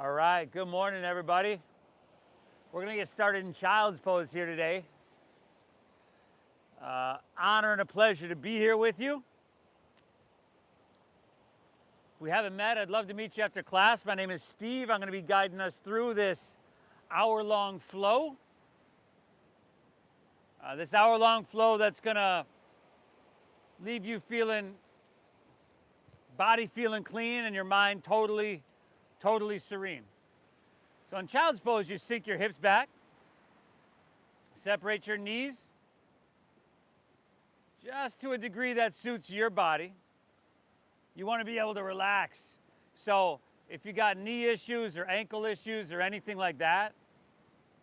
All right, good morning, everybody. We're going to get started in child's pose here today. Honor and a pleasure to be here with you. If we haven't met, I'd love to meet you after class. My name is Steve. I'm going to be guiding us through this hour-long flow. This hour-long flow that's going to leave you body feeling clean and your mind totally serene. So in child's pose, you sink your hips back, separate your knees, just to a degree that suits your body. You want to be able to relax. So if you got knee issues or ankle issues or anything like that,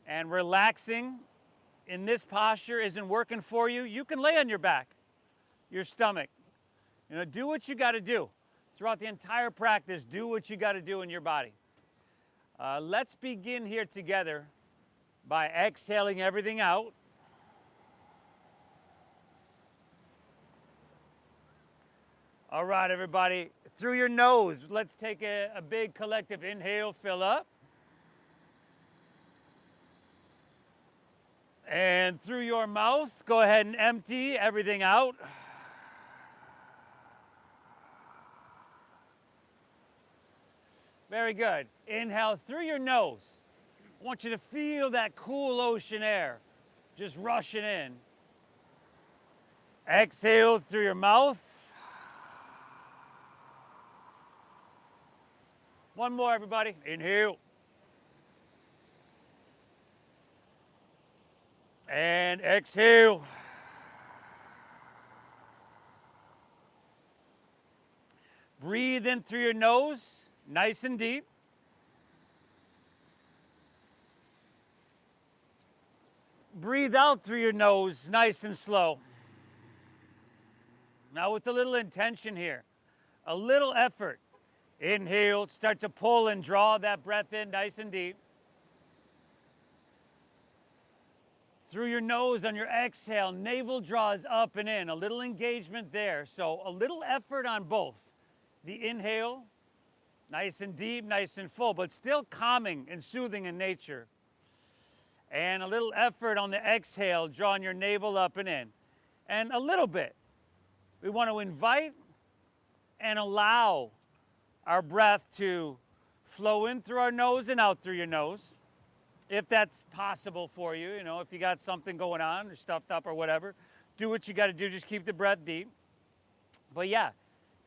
and relaxing in this posture isn't working for you, you can lay on your back, your stomach. Do what you got to do. Throughout the entire practice, do what you got to do in your body. Let's begin here together by exhaling everything out. All right, everybody, through your nose, let's take a big collective inhale, fill up. And through your mouth, go ahead and empty everything out. Very good. Inhale through your nose. I want you to feel that cool ocean air just rushing in. Exhale through your mouth. One more, everybody. Inhale. And exhale. Breathe in through your nose, nice and deep. Breathe out through your nose, nice and slow. Now with a little intention here, a little effort. Inhale, start to pull and draw that breath in nice and deep. Through your nose on your exhale, navel draws up and in, a little engagement there. So a little effort on both. The inhale, nice and deep, nice and full, but still calming and soothing in nature. And a little effort on the exhale, drawing your navel up and in. And a little bit. We want to invite and allow our breath to flow in through our nose and out through your nose. If that's possible for you, if you got something going on or stuffed up or whatever, do what you got to do. Just keep the breath deep. But yeah,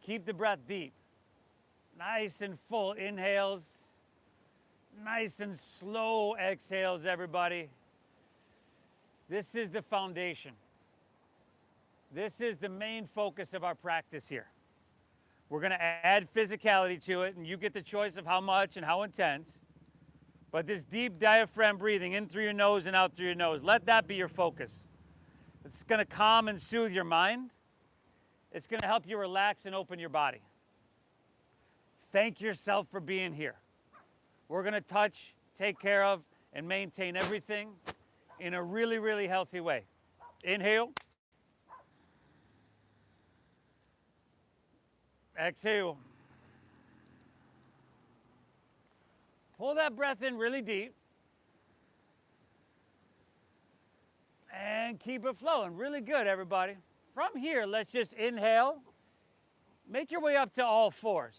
keep the breath deep. Nice and full inhales. Nice and slow exhales, everybody. This is the foundation. This is the main focus of our practice here. We're going to add physicality to it, and you get the choice of how much and how intense. But this deep diaphragm breathing in through your nose and out through your nose, let that be your focus. It's going to calm and soothe your mind. It's going to help you relax and open your body. Thank yourself for being here. We're going to touch, take care of, and maintain everything in a really healthy way. Inhale. Exhale. Pull that breath in really deep. And keep it flowing. Really good, everybody. From here, let's just inhale. Make your way up to all fours.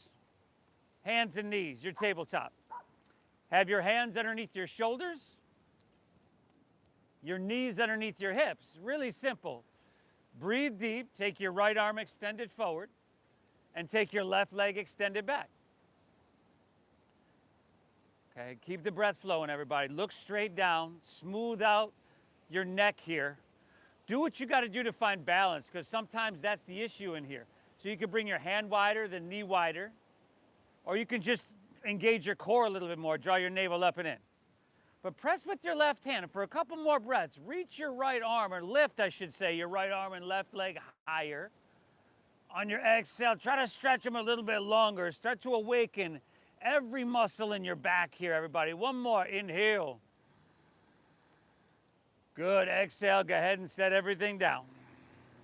Hands and knees, your tabletop. Have your hands underneath your shoulders. Your knees underneath your hips. Really simple. Breathe deep. Take your right arm extended forward. And take your left leg extended back. Okay, keep the breath flowing, everybody. Look straight down. Smooth out your neck here. Do what you got to do to find balance, because sometimes that's the issue in here. So you can bring your hand wider, the knee wider, or you can just engage your core a little bit more. Draw your navel up and in. But press with your left hand, and for a couple more breaths, reach your right arm, or lift, I should say, your right arm and left leg higher. On your exhale, try to stretch them a little bit longer. Start to awaken every muscle in your back here, everybody. One more. Inhale. Good. Exhale. Go ahead and set everything down.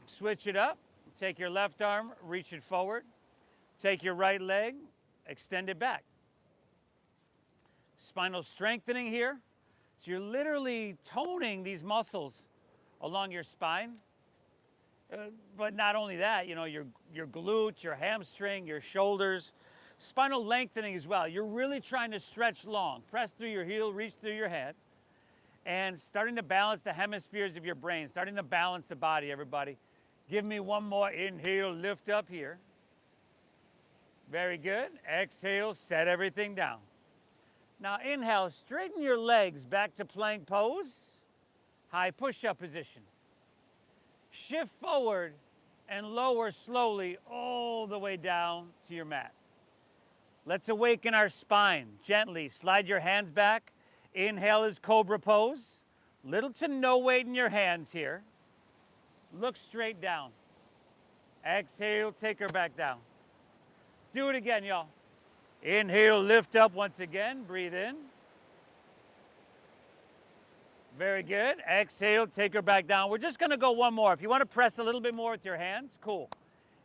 Switch it up. Take your left arm, reach it forward. Take your right leg, extend it back. Spinal strengthening here. So you're literally toning these muscles along your spine. But not only that, you know, your glutes, your hamstring, your shoulders, spinal lengthening as well. You're really trying to stretch long. Press through your heel, reach through your head, and starting to balance the hemispheres of your brain, starting to balance the body, everybody. Give me one more inhale, lift up here. Very good. Exhale, set everything down. Now inhale, straighten your legs back to plank pose, high push-up position. Shift forward and lower slowly all the way down to your mat. Let's awaken our spine. Gently slide your hands back. Inhale is cobra pose. Little to no weight in your hands here. Look straight down. Exhale, take her back down. Do it again, y'all. Inhale, lift up once again. Breathe in. Very good. Exhale, take her back down. We're just going to go one more. If you want to press a little bit more with your hands, cool.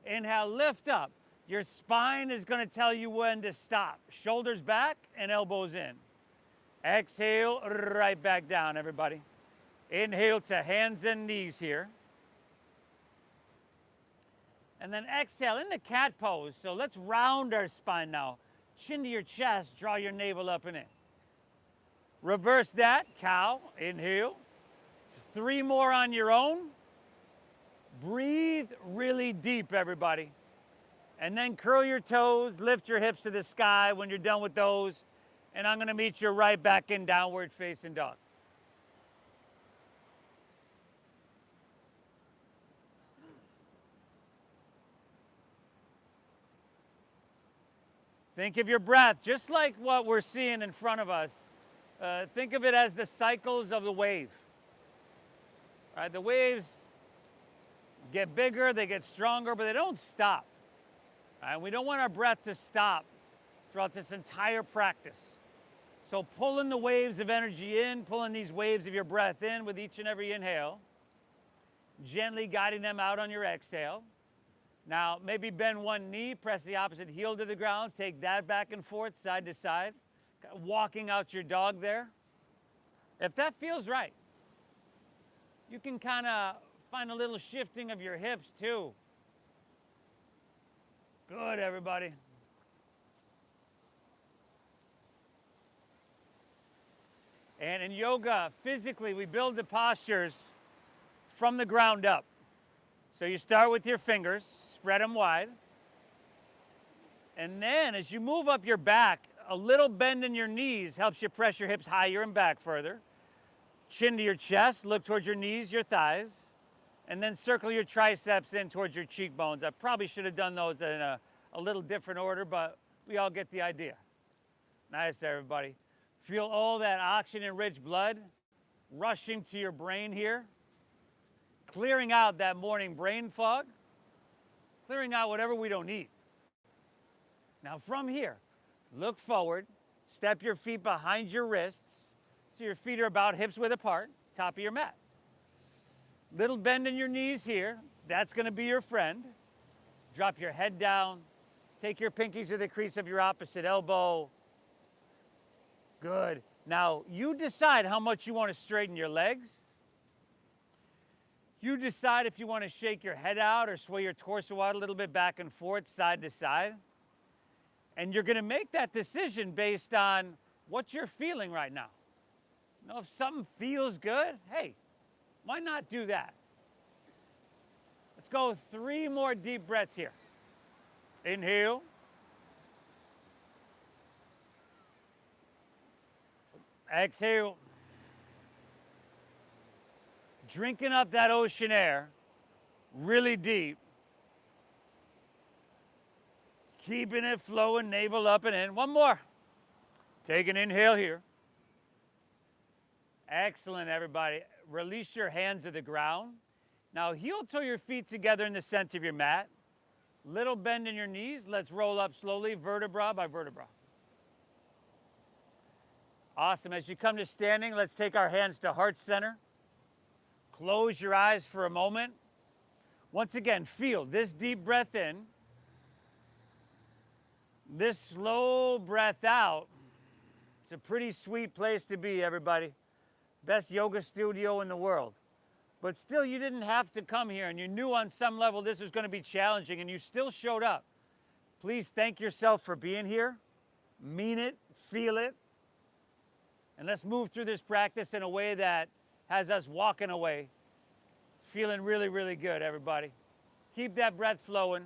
Inhale, lift up. Your spine is going to tell you when to stop. Shoulders back and elbows in. Exhale, right back down, everybody. Inhale to hands and knees here. And then exhale into cat pose. So let's round our spine now. Chin to your chest, draw your navel up and in. Reverse that, cow, inhale. 3 more on your own. Breathe really deep, everybody. And then curl your toes, lift your hips to the sky when you're done with those. And I'm gonna meet you right back in downward facing dog. Think of your breath, just like what we're seeing in front of us. Think of it as the cycles of the wave. All right, the waves get bigger, they get stronger, but they don't stop. All right, we don't want our breath to stop throughout this entire practice. So pulling the waves of energy in, pulling these waves of your breath in with each and every inhale, gently guiding them out on your exhale. Now, maybe bend one knee, press the opposite heel to the ground, take that back and forth, side to side, walking out your dog there. If that feels right, you can kind of find a little shifting of your hips too. Good, everybody. And in yoga, physically, we build the postures from the ground up. So you start with your fingers, spread them wide. And then as you move up your back, a little bend in your knees helps you press your hips higher and back further. Chin to your chest, look towards your knees, your thighs, and then circle your triceps in towards your cheekbones. I probably should have done those in a little different order, but we all get the idea. Nice, everybody. Feel all that oxygen-rich blood rushing to your brain here, clearing out that morning brain fog, clearing out whatever we don't need. Now from here, look forward, step your feet behind your wrists, so your feet are about hips width apart, top of your mat. Little bend in your knees here, that's gonna be your friend. Drop your head down, take your pinkies to the crease of your opposite elbow. Good. Now, you decide how much you want to straighten your legs. You decide if you want to shake your head out or sway your torso out a little bit back and forth, side to side. And you're going to make that decision based on what you're feeling right now. You know, if something feels good, hey, why not do that? Let's go 3 more deep breaths here. Inhale. Exhale. Drinking up that ocean air really deep. Keeping it flowing, navel up and in. One more. Take an inhale here. Excellent, everybody. Release your hands to the ground. Now heel toe your feet together in the center of your mat. Little bend in your knees. Let's roll up slowly, vertebra by vertebra. Awesome. As you come to standing, let's take our hands to heart center. Close your eyes for a moment. Once again, feel this deep breath in, this slow breath out. It's a pretty sweet place to be, everybody. Best yoga studio in the world. But still, you didn't have to come here, and you knew on some level this was going to be challenging, and you still showed up. Please thank yourself for being here. Mean it, feel it. And let's move through this practice in a way that has us walking away feeling really, really good, everybody. Keep that breath flowing.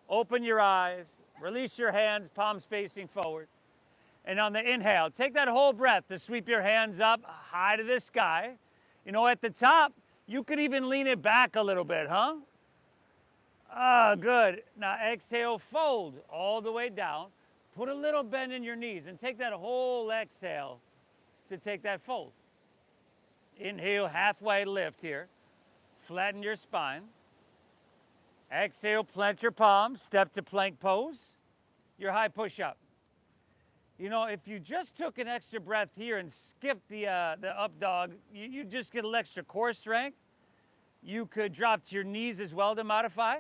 Open your eyes. Release your hands, palms facing forward. And on the inhale, take that whole breath to sweep your hands up high to the sky. You know, at the top, you could even lean it back a little bit, huh? Ah, good. Now exhale, fold all the way down. Put a little bend in your knees and take that whole exhale to take that fold. Inhale, halfway lift here. Flatten your spine. Exhale, plant your palms, step to plank pose. Your high push-up. You know, if you just took an extra breath here and skipped the up dog, you just get a little extra core strength. You could drop to your knees as well to modify.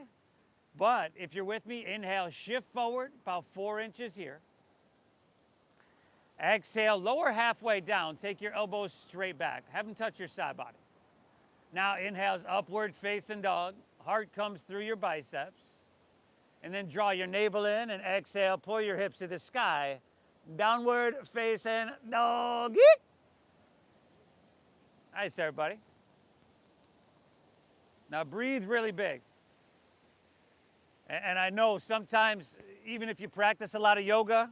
But if you're with me, inhale, shift forward about 4 inches here. Exhale, lower halfway down. Take your elbows straight back. Have them touch your side body. Now inhales, upward facing dog. Heart comes through your biceps. And then draw your navel in and exhale, pull your hips to the sky. Downward facing dog. Nice, everybody. Now breathe really big. And I know sometimes, even if you practice a lot of yoga,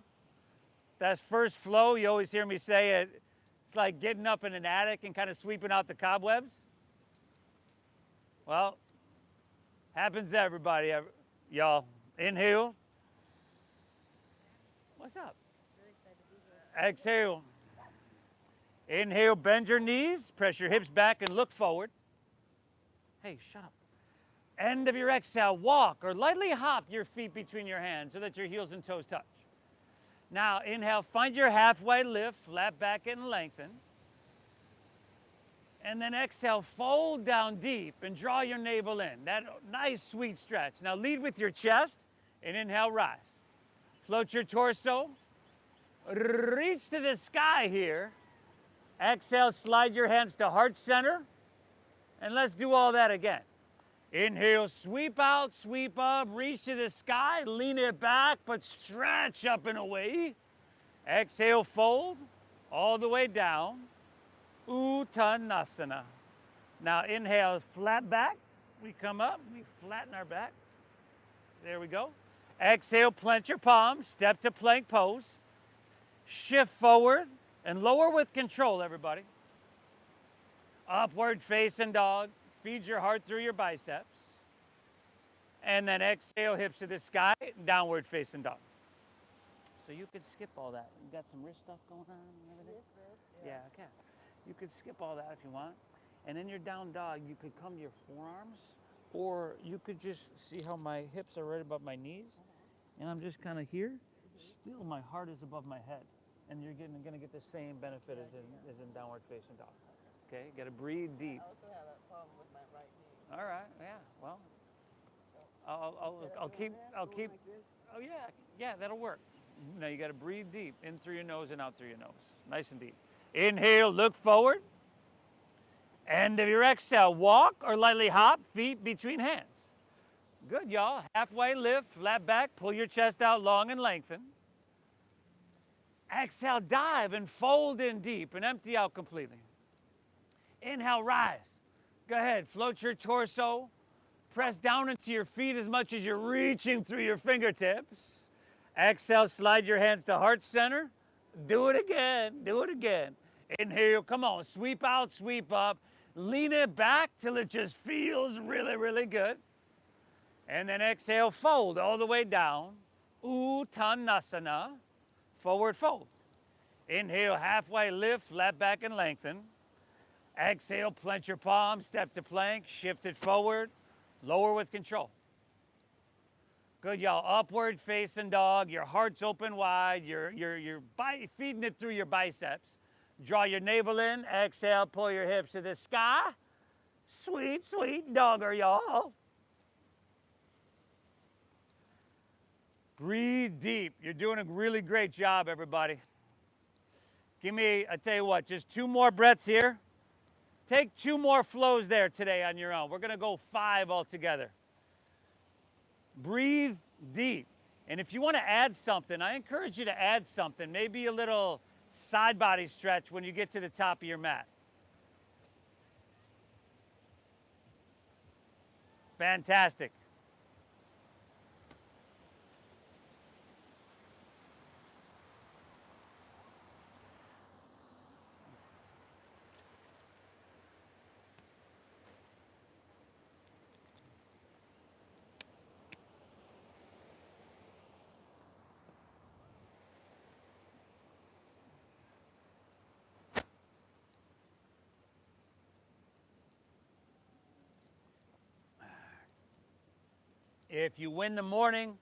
that first flow, you always hear me say it, it's like getting up in an attic and kind of sweeping out the cobwebs. Well, happens to everybody, y'all. Inhale. What's up? Exhale. Inhale, bend your knees, press your hips back and look forward. Hey, shut up. End of your exhale, walk or lightly hop your feet between your hands so that your heels and toes touch. Now, inhale, find your halfway lift, flat back and lengthen. And then exhale, fold down deep and draw your navel in. That nice, sweet stretch. Now lead with your chest and inhale, rise. Float your torso. Reach to the sky here. Exhale, slide your hands to heart center. And let's do all that again. Inhale, sweep out, sweep up, reach to the sky, lean it back, but stretch up and away. Exhale, fold all the way down. Uttanasana. Now inhale, flat back. We come up, we flatten our back. There we go. Exhale, plant your palms, step to plank pose. Shift forward and lower with control, everybody. Upward facing dog. Feed your heart through your biceps. And then exhale, hips to the sky, downward facing dog. So you could skip all that. You got some wrist stuff going on and everything? Yeah, okay. You could skip all that if you want. And in your down dog, you could come to your forearms, or you could just see how my hips are right above my knees. And I'm just kind of here. Still, my heart is above my head. And you're going to get the same benefit as in downward facing dog. Okay, got to breathe deep. I also have that problem with my right knee. All right, yeah, well, I'll keep, Like oh yeah, that'll work. Now you got to breathe deep, in through your nose and out through your nose, nice and deep. Inhale, look forward. End of your exhale, walk or lightly hop, feet between hands. Good, y'all. Halfway lift, flat back, pull your chest out long and lengthen. Exhale, dive and fold in deep and empty out completely. Inhale, rise. Go ahead, float your torso. Press down into your feet as much as you're reaching through your fingertips. Exhale, slide your hands to heart center. Do it again, do it again. Inhale, come on, sweep out, sweep up. Lean it back till it just feels really, really good. And then exhale, fold all the way down. Uttanasana, forward fold. Inhale, halfway lift, flat back and lengthen. Exhale, plant your palms, step to plank, shift it forward, lower with control. Good, y'all. Upward facing dog, your heart's open wide, you're feeding it through your biceps. Draw your navel in, exhale, pull your hips to the sky. Sweet, sweet dogger, y'all. Breathe deep. You're doing a really great job, everybody. Give me, I tell you what, just 2 more breaths here. Take 2 more flows there today on your own. We're gonna go 5 altogether. Breathe deep. And if you wanna add something, I encourage you to add something. Maybe a little side body stretch when you get to the top of your mat. Fantastic. If you win the morning,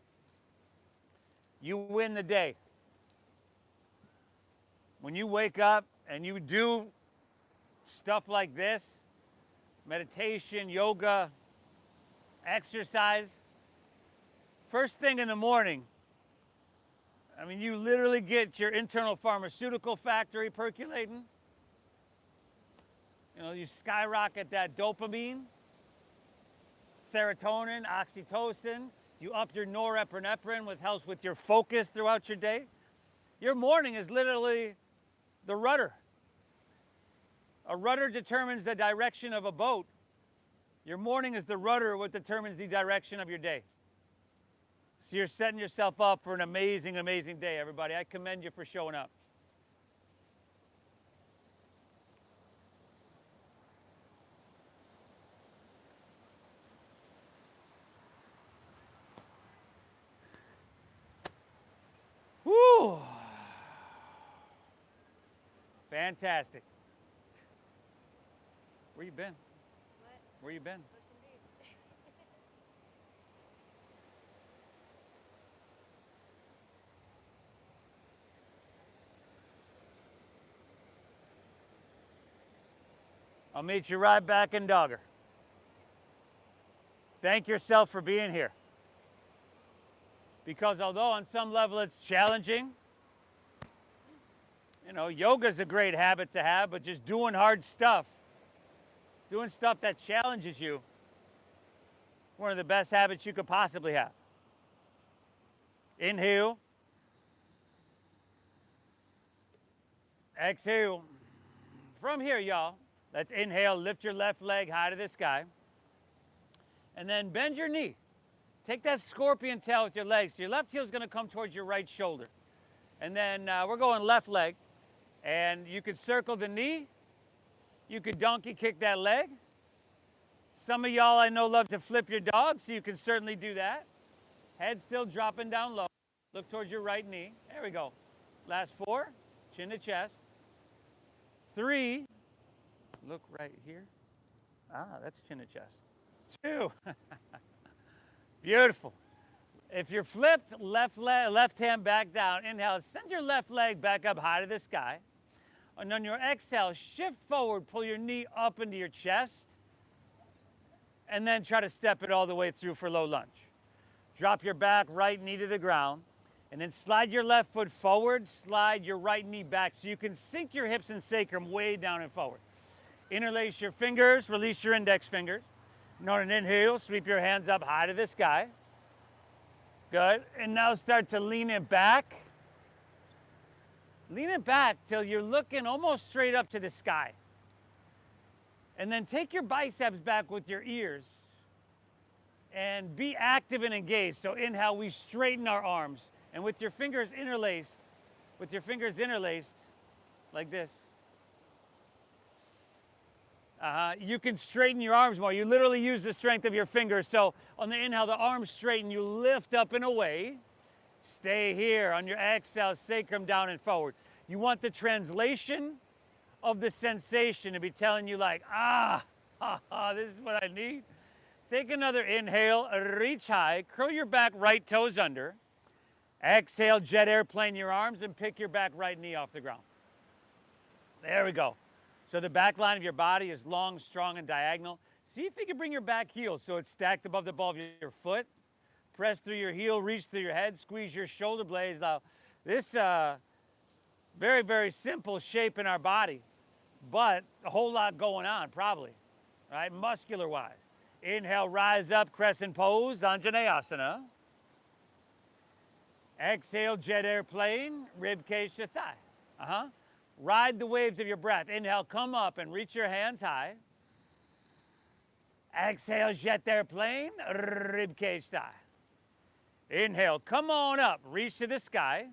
you win the day. When you wake up and you do stuff like this, meditation, yoga, exercise, first thing in the morning, I mean, you literally get your internal pharmaceutical factory percolating. You know, you skyrocket that dopamine, serotonin, oxytocin. You up your norepinephrine, which helps with your focus throughout your day. Your morning is literally the rudder. A rudder determines the direction of a boat. Your morning is the rudder, what determines the direction of your day. So you're setting yourself up for an amazing, amazing day, everybody. I commend you for showing up. Woo! Fantastic. Where you been? What? Where you been? Ocean Beach. I'll meet you right back in Dogger. Thank yourself for being here. Because although on some level it's challenging, you know, yoga's a great habit to have, but just doing hard stuff, doing stuff that challenges you, one of the best habits you could possibly have. Inhale. Exhale. From here, y'all, let's inhale, lift your left leg high to the sky. And then bend your knee. Take that scorpion tail with your legs. So your left heel is going to come towards your right shoulder. And then we're going left leg. And you could circle the knee. You could donkey kick that leg. Some of y'all I know love to flip your dog, so you can certainly do that. Head still dropping down low. Look towards your right knee. There we go. Last 4, chin to chest. 3, look right here. Ah, that's chin to chest. 2, beautiful. If you're flipped, left hand back down. Inhale, send your left leg back up high to the sky. And on your exhale, shift forward, pull your knee up into your chest. And then try to step it all the way through for low lunge. Drop your back right knee to the ground. And then slide your left foot forward, slide your right knee back so you can sink your hips and sacrum way down and forward. Interlace your fingers, release your index fingers. And on an inhale, sweep your hands up high to the sky. Good. And now start to lean it back. Lean it back till you're looking almost straight up to the sky. And then take your biceps back with your ears and be active and engaged. So inhale, we straighten our arms. And with your fingers interlaced, like this, you can straighten your arms more. You literally use the strength of your fingers. So on the inhale, the arms straighten, you lift up and away. Stay here. On your exhale, sacrum down and forward. You want the translation of the sensation to be telling you like, this is what I need. Take another inhale, reach high, curl your back right toes under. Exhale, jet airplane your arms and pick your back right knee off the ground. There we go. So the back line of your body is long, strong, and diagonal. See if you can bring your back heel so it's stacked above the ball of your foot. Press through your heel, reach through your head, squeeze your shoulder blades. Now, this Very, very simple shape in our body, but a whole lot going on probably, right? Muscular-wise. Inhale, rise up, crescent pose, Anjaneyasana. Exhale, jet airplane, rib cage to thigh. Ride the waves of your breath. Inhale, come up and reach your hands high. Exhale, jet airplane, rib cage thigh. Inhale, come on up, reach to the sky.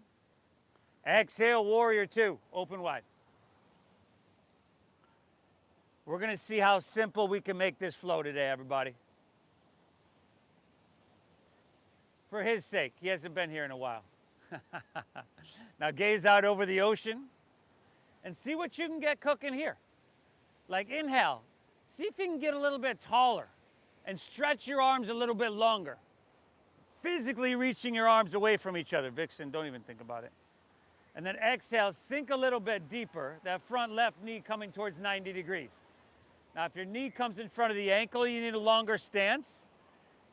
Exhale, warrior two, open wide. We're gonna see how simple we can make this flow today, everybody. For his sake, he hasn't been here in a while. Now gaze out over the ocean and see what you can get cooking here. Like inhale, see if you can get a little bit taller and stretch your arms a little bit longer. Physically reaching your arms away from each other. Vixen, don't even think about it. And then exhale, sink a little bit deeper, that front left knee coming towards 90 degrees. Now if your knee comes in front of the ankle, you need a longer stance.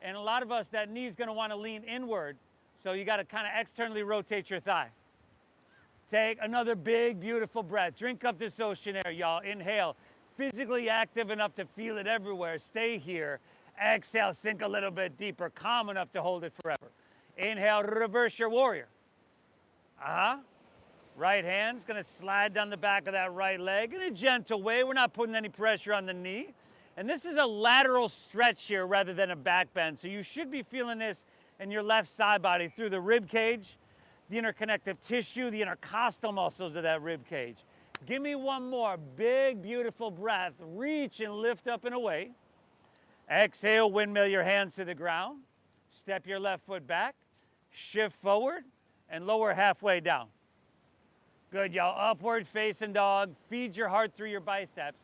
And a lot of us, that knee is going to want to lean inward, so you got to kind of externally rotate your thigh. Take another big, beautiful breath. Drink up this ocean air, y'all. Inhale, physically active enough to feel it everywhere. Stay here. Exhale, sink a little bit deeper, calm enough to hold it forever. Inhale, reverse your warrior. Right hand's going to slide down the back of that right leg in a gentle way. We're not putting any pressure on the knee. And this is a lateral stretch here rather than a back bend. So you should be feeling this in your left side body through the rib cage, the interconnective tissue, the intercostal muscles of that rib cage. Give me one more big, beautiful breath. Reach and lift up and away. Exhale, windmill your hands to the ground. Step your left foot back. Shift forward and lower halfway down. Good, y'all. Upward facing dog. Feed your heart through your biceps.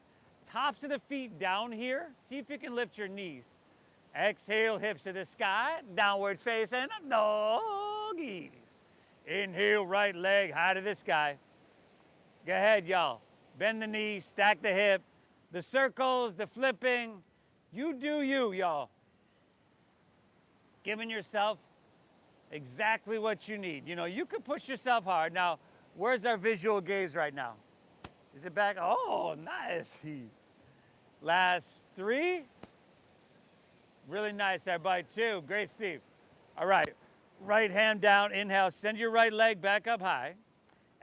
Tops of the feet down here. See if you can lift your knees. Exhale, hips to the sky. Downward facing doggies. Inhale, right leg high to the sky. Go ahead, y'all. Bend the knee, stack the hip. The circles, the flipping. You do you, y'all. Giving yourself exactly what you need. You know, you can push yourself hard. Now, where's our visual gaze right now? Is it back? Oh, nice. Last three. Really nice, everybody. Two. Great, Steve. All right. Right hand down. Inhale. Send your right leg back up high.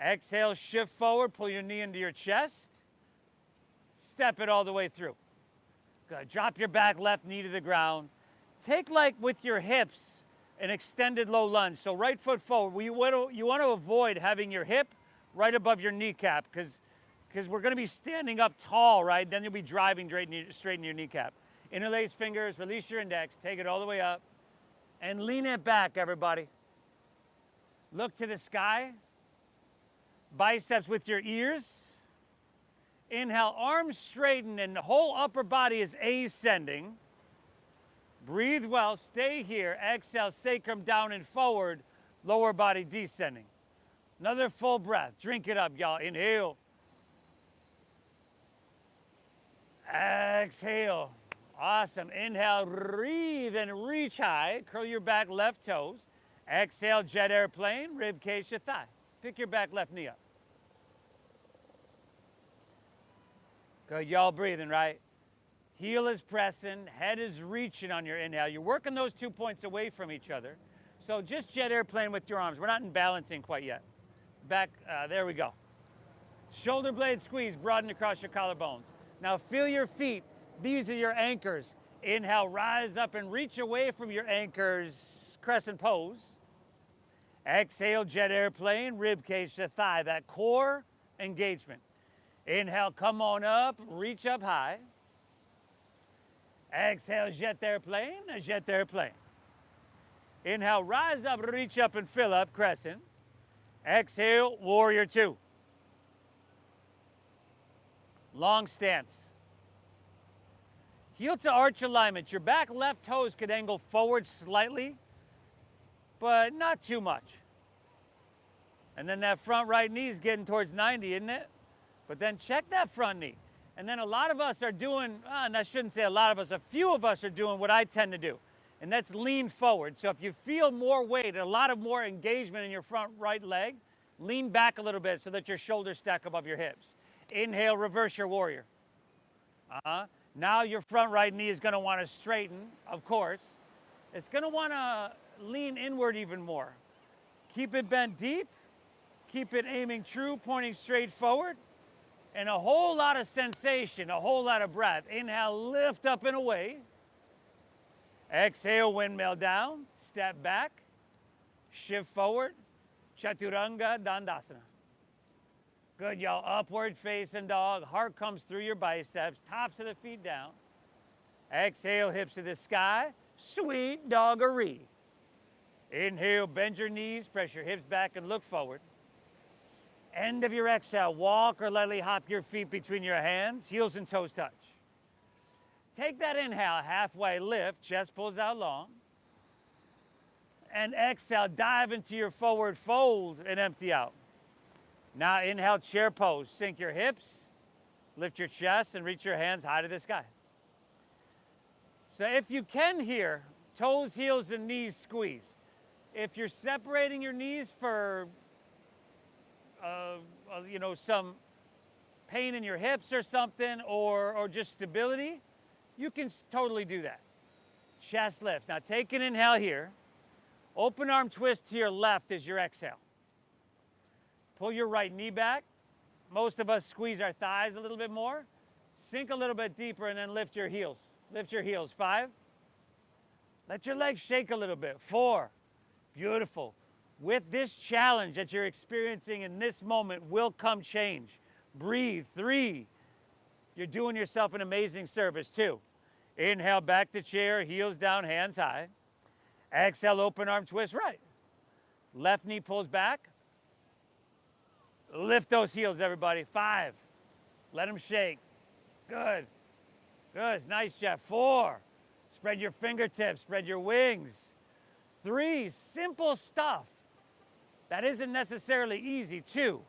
Exhale. Shift forward. Pull your knee into your chest. Step it all the way through. Good. Drop your back left knee to the ground. Take, like, with your hips, an extended low lunge. So right foot forward. You want to avoid having your hip right above your kneecap because we're going to be standing up tall, right? Then you'll be driving straight in your kneecap. Interlace fingers, release your index, take it all the way up, and lean it back, everybody. Look to the sky. Biceps with your ears. Inhale, arms straighten, and the whole upper body is ascending. Breathe well, stay here. Exhale, sacrum down and forward, lower body descending. Another full breath. Drink it up, y'all. Inhale. Exhale. Awesome. Inhale, breathe and reach high. Curl your back left toes. Exhale, jet airplane, rib cage to thigh. Pick your back left knee up. Good, y'all breathing, right? Heel is pressing, head is reaching on your inhale. You're working those 2 points away from each other. So just jet airplane with your arms. We're not in balancing quite yet. Back, there we go. Shoulder blade squeeze, broaden across your collarbones. Now feel your feet. These are your anchors. Inhale, rise up and reach away from your anchors, crescent pose. Exhale, jet airplane, rib cage to thigh, that core engagement. Inhale, come on up, reach up high. Exhale, jet airplane, jet airplane. Inhale, rise up, reach up and fill up, crescent. Exhale, warrior two. Long stance. Heel to arch alignment. Your back left toes could angle forward slightly, but not too much. And then that front right knee is getting towards 90, isn't it? But then check that front knee. And then a lot of us are doing, and I shouldn't say a lot of us, a few of us are doing what I tend to do, and that's lean forward. So if you feel more weight, a lot of more engagement in your front right leg, Lean back a little bit so that your shoulders stack above your hips. Inhale, reverse your warrior. Now your front right knee is going to want to straighten, of course. It's going to want to lean inward even more. Keep it bent deep. Keep it aiming true, pointing straight forward. And a whole lot of sensation, a whole lot of breath. Inhale, lift up and away. Exhale, windmill down. Step back. Shift forward. Chaturanga Dandasana. Good, y'all. Upward facing dog. Heart comes through your biceps. Tops of the feet down. Exhale, hips to the sky. Sweet doggery. Inhale, bend your knees. Press your hips back and look forward. End of your exhale. Walk or lightly hop your feet between your hands. Heels and toes touch. Take that inhale. Halfway lift. Chest pulls out long. And exhale, dive into your forward fold and empty out. Now inhale, chair pose. Sink your hips, lift your chest, and reach your hands high to the sky. So if you can here, toes, heels, and knees squeeze. If you're separating your knees for, some pain in your hips or something, or just stability, you can totally do that. Chest lift. Now take an inhale here. Open arm twist to your left as your exhale. Pull your right knee back. Most of us squeeze our thighs a little bit more. Sink a little bit deeper and then lift your heels. Lift your heels. 5. Let your legs shake a little bit. 4. Beautiful. With this challenge that you're experiencing in this moment will come change. Breathe. 3. You're doing yourself an amazing service. 2. Inhale, back to chair, heels down, hands high. Exhale, open arm twist right. Left knee pulls back. Lift those heels, everybody. 5. Let them shake. Good. Good. Nice, Jeff. 4. Spread your fingertips. Spread your wings. 3. Simple stuff. That isn't necessarily easy. 2.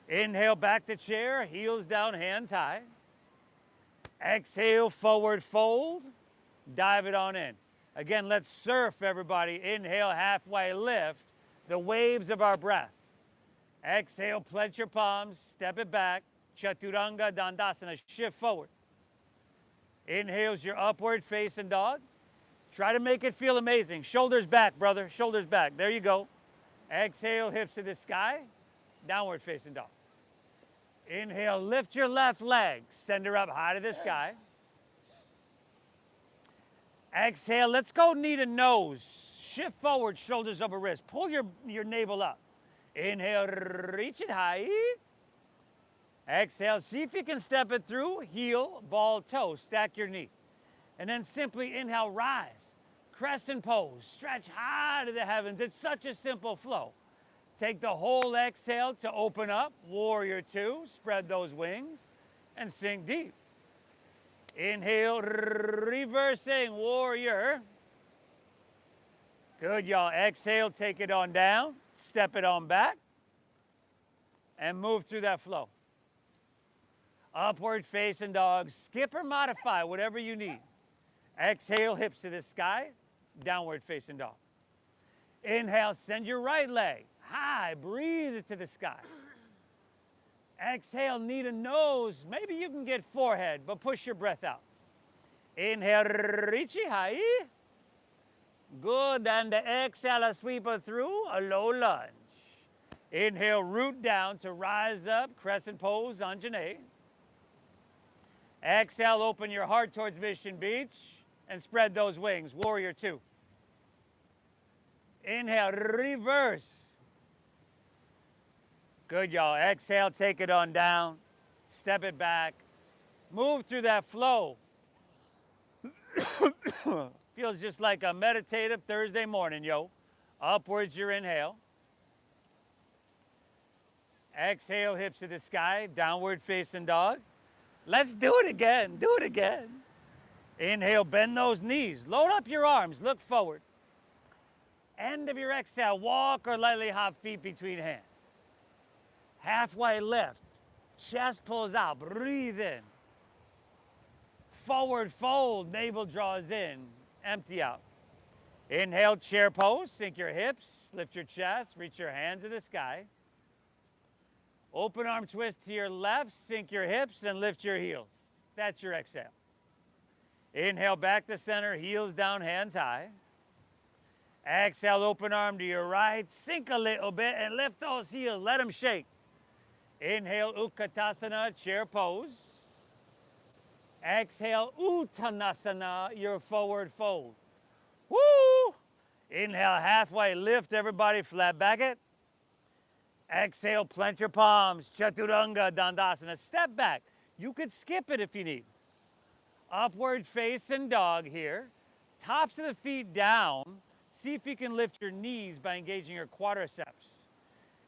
Inhale, back to chair. Heels down, hands high. Exhale, forward fold. Dive it on in. Again, let's surf, everybody. Inhale, halfway lift. The waves of our breath. Exhale, pledge your palms. Step it back. Chaturanga Dandasana. Shift forward. Inhale's your upward facing dog. Try to make it feel amazing. Shoulders back, brother. Shoulders back. There you go. Exhale, hips to the sky. Downward facing dog. Inhale, lift your left leg. Send her up high to the sky. Exhale, let's go knee to nose. Shift forward, shoulders over wrist. Pull your navel up. Inhale, reach it high. Exhale, see if you can step it through. Heel, ball, toe. Stack your knee. And then simply inhale, rise. Crescent pose. Stretch high to the heavens. It's such a simple flow. Take the whole exhale to open up. Warrior 2. Spread those wings and sink deep. Inhale, reversing warrior. Good, y'all. Exhale, take it on down. Step it on back. And move through that flow. Upward facing dog. Skip or modify, whatever you need. Exhale, hips to the sky. Downward facing dog. Inhale, send your right leg high. Breathe it to the sky. Exhale, knee to nose. Maybe you can get forehead, but push your breath out. Inhale, reach it high. Good, and exhale, a sweeper through, a low lunge. Inhale, root down to rise up, crescent pose, Anjane. Exhale, open your heart towards Mission Beach and spread those wings, Warrior 2. Inhale, reverse. Good, y'all. Exhale, take it on down. Step it back. Move through that flow. Feels just like a meditative Thursday morning, yo. Upwards, your inhale. Exhale, hips to the sky. Downward facing dog. Let's do it again. Do it again. Inhale, bend those knees. Load up your arms. Look forward. End of your exhale. Walk or lightly hop feet between hands. Halfway lift. Chest pulls out. Breathe in. Forward fold. Navel draws in. Empty out. Inhale, chair pose. Sink your hips. Lift your chest. Reach your hands to the sky. Open arm twist to your left, sink your hips and lift your heels. That's your exhale. Inhale back to center, heels down, hands high. Exhale, open arm to your right, sink a little bit and lift those heels, let them shake. Inhale, Uttanasana, chair pose. Exhale, Uttanasana, your forward fold. Woo! Inhale, halfway lift, everybody, flat back it. Exhale, plant your palms, Chaturanga Dandasana. Step back. You could skip it if you need. Upward facing dog here. Tops of the feet down. See if you can lift your knees by engaging your quadriceps.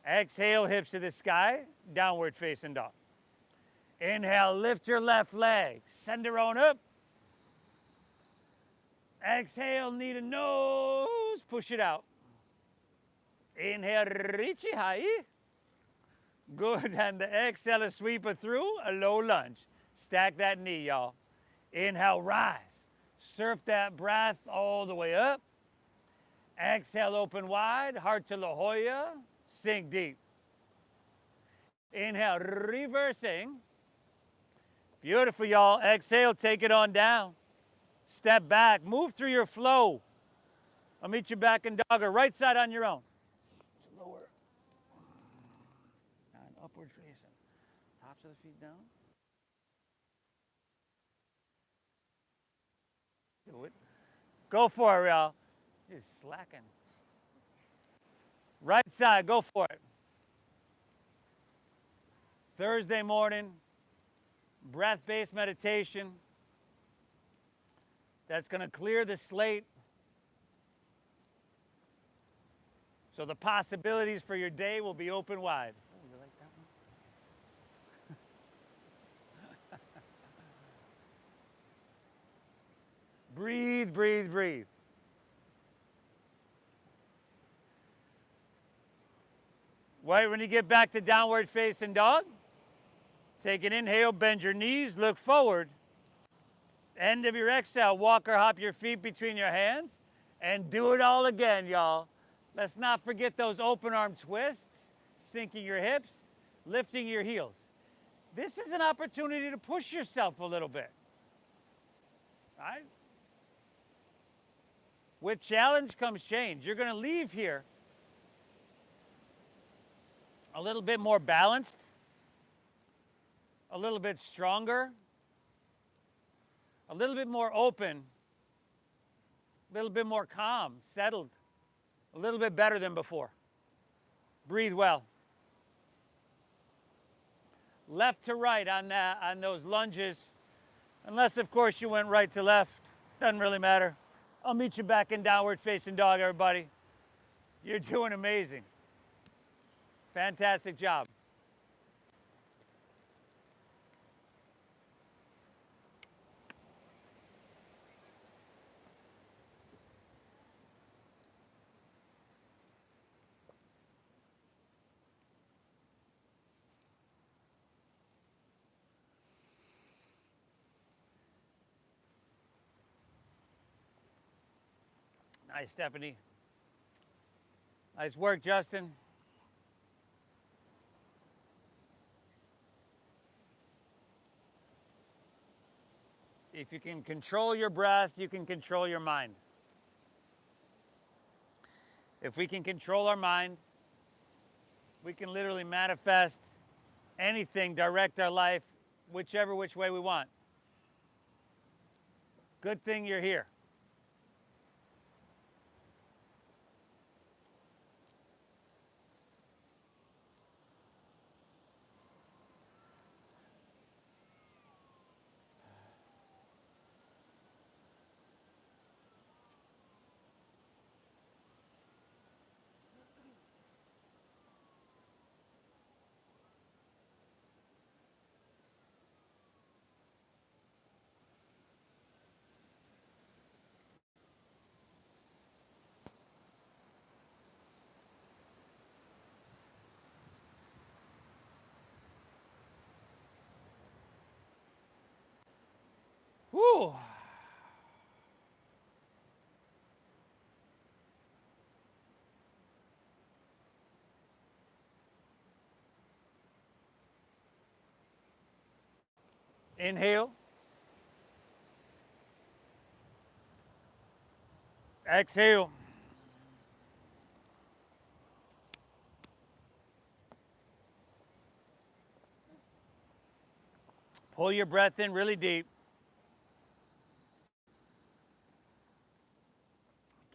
Exhale, hips to the sky, downward facing dog. Inhale, lift your left leg, send it on up. Exhale, knee to nose, push it out. Inhale, reach it high. Good, and the exhale is sweep it through, a low lunge. Stack that knee, y'all. Inhale, rise. Surf that breath all the way up. Exhale, open wide, heart to La Jolla, sink deep. Inhale, reversing. Beautiful, y'all. Exhale, take it on down. Step back, move through your flow. I'll meet you back in dog or right side on your own. Lower. And upward facing. Tops of the feet down. Do it. Go for it, y'all. Just slacking. Right side, go for it. Thursday morning, breath-based meditation. That's going to clear the slate. So the possibilities for your day will be open wide. Oh, you like that one? Breathe, breathe, breathe. Right when you get back to downward facing dog, take an inhale, bend your knees, look forward. End of your exhale, walk or hop your feet between your hands, and do it all again, y'all. Let's not forget those open arm twists, sinking your hips, lifting your heels. This is an opportunity to push yourself a little bit. All right? With challenge comes change. You're going to leave here a little bit more balanced, a little bit stronger, a little bit more open, a little bit more calm, settled, a little bit better than before. Breathe well. Left to right on those lunges, unless, of course, you went right to left. Doesn't really matter. I'll meet you back in downward facing dog, everybody. You're doing amazing. Fantastic job. Nice, Stephanie. Nice work, Justin. If you can control your breath, you can control your mind. If we can control our mind, we can literally manifest anything, direct our life, which way we want. Good thing you're here. Whew. Inhale. Exhale. Pull your breath in really deep.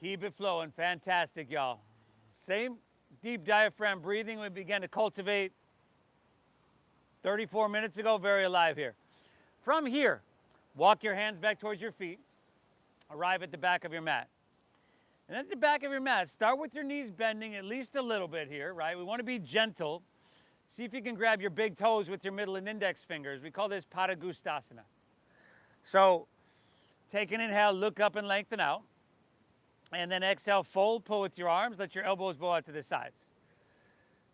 Keep it flowing. Fantastic, y'all. Same deep diaphragm breathing we began to cultivate 34 minutes ago. Very alive here. From here, walk your hands back towards your feet. Arrive at the back of your mat. And at the back of your mat, start with your knees bending at least a little bit here, right? We want to be gentle. See if you can grab your big toes with your middle and index fingers. We call this Paragustasana. So take an inhale, look up and lengthen out. And then exhale, fold, pull with your arms. Let your elbows bow out to the sides.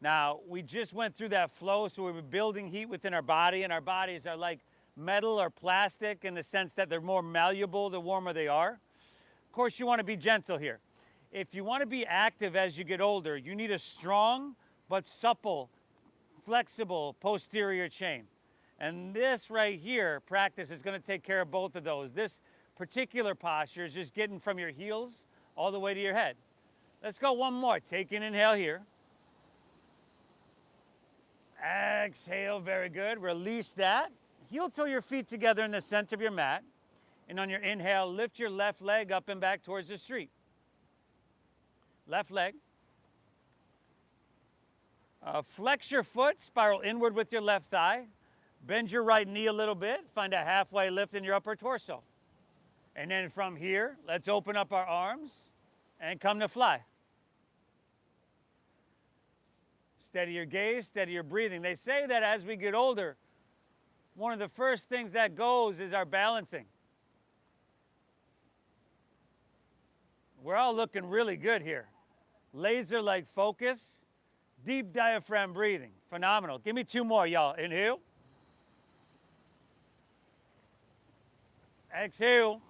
Now, we just went through that flow, so we were building heat within our body, and our bodies are like metal or plastic in the sense that they're more malleable the warmer they are. Of course, you want to be gentle here. If you want to be active as you get older, you need a strong but supple, flexible posterior chain. And this right here, practice, is going to take care of both of those. This particular posture is just getting from your heels all the way to your head. Let's go one more. Take an inhale here. Exhale, very good. Release that. Heel toe your feet together in the center of your mat. And on your inhale, lift your left leg up and back towards the street. Left leg. Flex your foot, spiral inward with your left thigh. Bend your right knee a little bit. Find a halfway lift in your upper torso. And then from here, let's open up our arms and come to fly. Steady your gaze, steady your breathing. They say that as we get older, one of the first things that goes is our balancing. We're all looking really good here. Laser-like focus, deep diaphragm breathing. Phenomenal. Give me two more, y'all. Inhale. Exhale.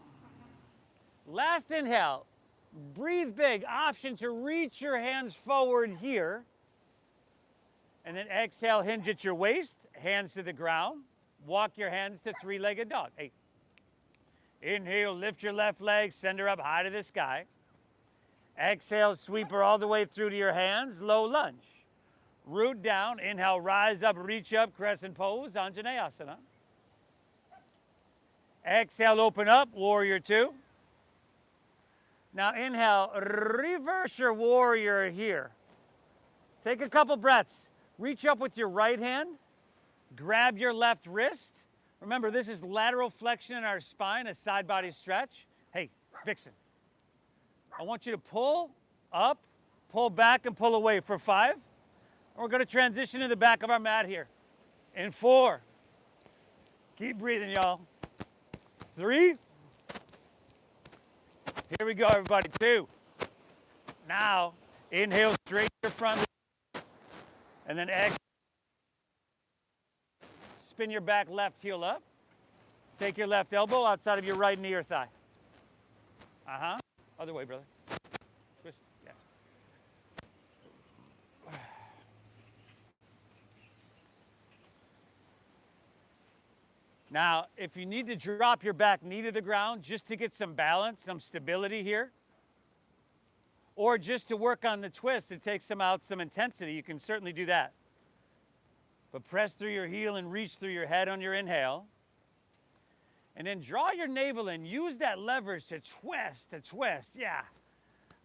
Last inhale. Breathe big. Option to reach your hands forward here. And then exhale, hinge at your waist, hands to the ground. Walk your hands to three-legged dog. Hey. Inhale, lift your left leg, send her up high to the sky. Exhale, sweep her all the way through to your hands, low lunge. Root down, inhale, rise up, reach up, crescent pose, Anjaneyasana. Exhale, open up, warrior two. Now inhale, reverse your warrior here. Take a couple breaths. Reach up with your right hand, grab your left wrist. Remember, this is lateral flexion in our spine, a side body stretch. Hey, Vixen. I want you to pull up, pull back, and pull away for 5. And we're going to transition to the back of our mat here. In 4. Keep breathing, y'all. 3. Here we go, everybody. 2. Now, inhale straight to your front. And then exhale. Spin your back left heel up. Take your left elbow outside of your right knee or thigh. Uh-huh. Other way, brother. Twist. Yeah. Now, if you need to drop your back knee to the ground just to get some balance, some stability here, or just to work on the twist and take some intensity, you can certainly do that. But press through your heel and reach through your head on your inhale. And then draw your navel in. Use that leverage to twist. Yeah.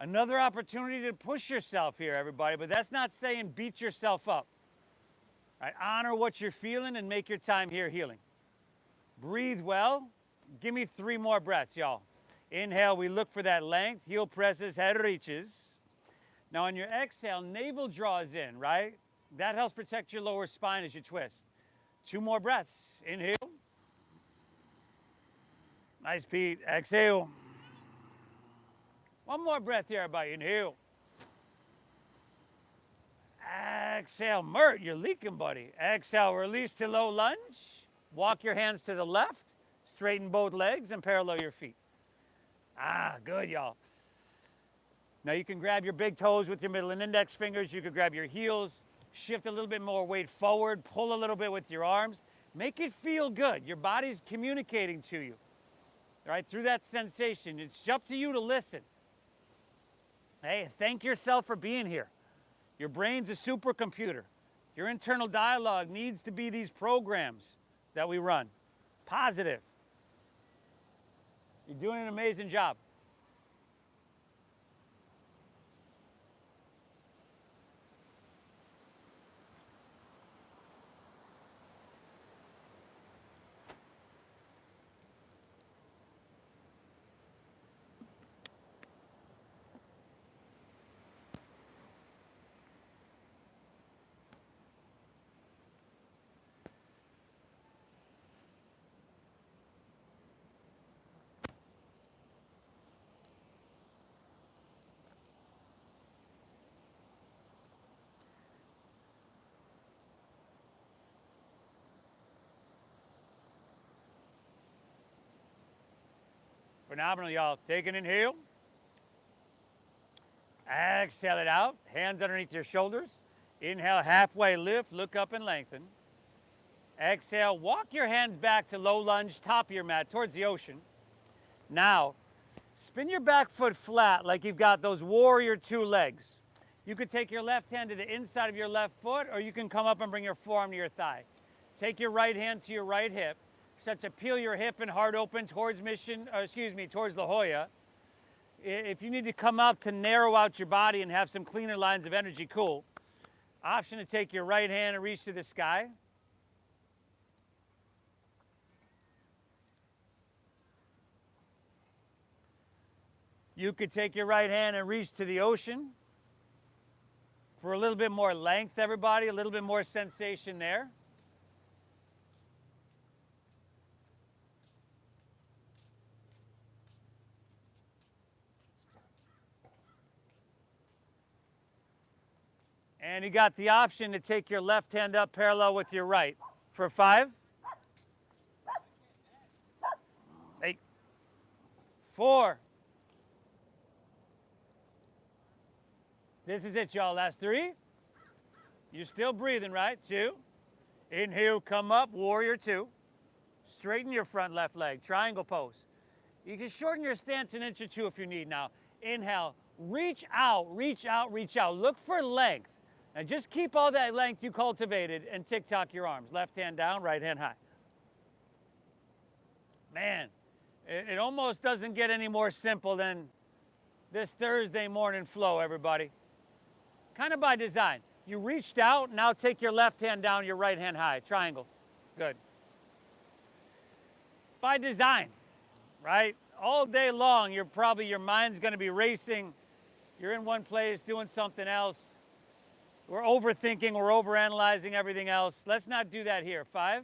Another opportunity to push yourself here, everybody. But that's not saying beat yourself up. All right? Honor what you're feeling and make your time here healing. Breathe well. Give me 3 more breaths, y'all. Inhale, we look for that length. Heel presses, head reaches. Now on your exhale, navel draws in, right? That helps protect your lower spine as you twist. 2 more breaths. Inhale. Nice, Pete. Exhale. 1 more breath here, everybody. Inhale. Exhale. Mert, you're leaking, buddy. Exhale. Release to low lunge. Walk your hands to the left. Straighten both legs and parallel your feet. Ah, good, y'all. Now you can grab your big toes with your middle and index fingers. You can grab your heels. Shift a little bit more weight forward. Pull a little bit with your arms. Make it feel good. Your body's communicating to you, all right, through that sensation. It's up to you to listen. Hey, thank yourself for being here. Your brain's a supercomputer. Your internal dialogue needs to be these programs that we run. Positive. You're doing an amazing job. Phenomenal, y'all. Take an inhale. Exhale it out. Hands underneath your shoulders. Inhale, halfway lift. Look up and lengthen. Exhale, walk your hands back to low lunge, top of your mat, towards the ocean. Now, spin your back foot flat like you've got those warrior two legs. You could take your left hand to the inside of your left foot, or you can come up and bring your forearm to your thigh. Take your right hand to your right hip. Start to peel your hip and heart open towards towards La Jolla. If you need to come up to narrow out your body and have some cleaner lines of energy, cool. Option to take your right hand and reach to the sky. You could take your right hand and reach to the ocean for a little bit more length, everybody, a little bit more sensation there. And you got the option to take your left hand up parallel with your right for 5, 8, 4. This is it, y'all. Last 3. You're still breathing, right? 2. Inhale, come up, warrior 2. Straighten your front left leg, triangle pose. You can shorten your stance an inch or 2 if you need now. Inhale, reach out, reach out, reach out. Look for length. And just keep all that length you cultivated and tick-tock your arms. Left hand down, right hand high. Man, it almost doesn't get any more simple than this Thursday morning flow, everybody. Kind of by design. You reached out, now take your left hand down, your right hand high. Triangle. Good. By design, right? All day long, your mind's going to be racing. You're in one place doing something else. We're overthinking, we're overanalyzing everything else. Let's not do that here. 5.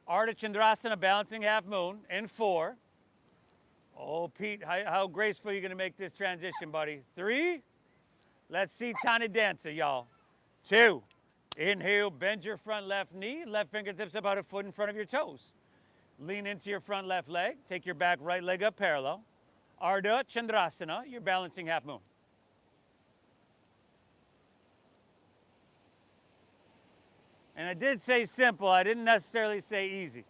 Arda Chandrasana, balancing half moon. In 4. Oh, Pete, how graceful are you going to make this transition, buddy? 3. Let's see tiny dancer, y'all. 2. Inhale, bend your front left knee. Left fingertips about a foot in front of your toes. Lean into your front left leg. Take your back right leg up parallel. Arda Chandrasana, you're balancing half moon. And I did say simple, I didn't necessarily say easy.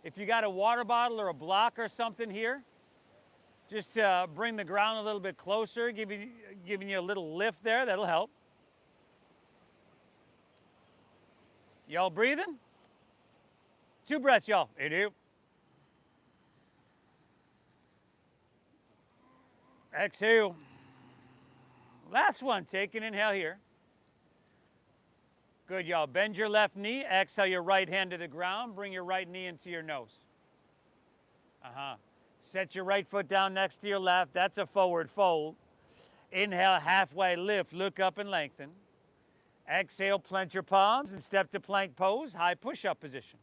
If you got a water bottle or a block or something here, just bring the ground a little bit closer, giving you a little lift there, that'll help. Y'all breathing? 2 breaths, y'all. Inhale. Exhale. Last one, take an inhale here. Good, y'all. Bend your left knee. Exhale your right hand to the ground. Bring your right knee into your nose. Set your right foot down next to your left. That's a forward fold. Inhale, halfway lift. Look up and lengthen. Exhale, plant your palms and step to plank pose, high push-up position.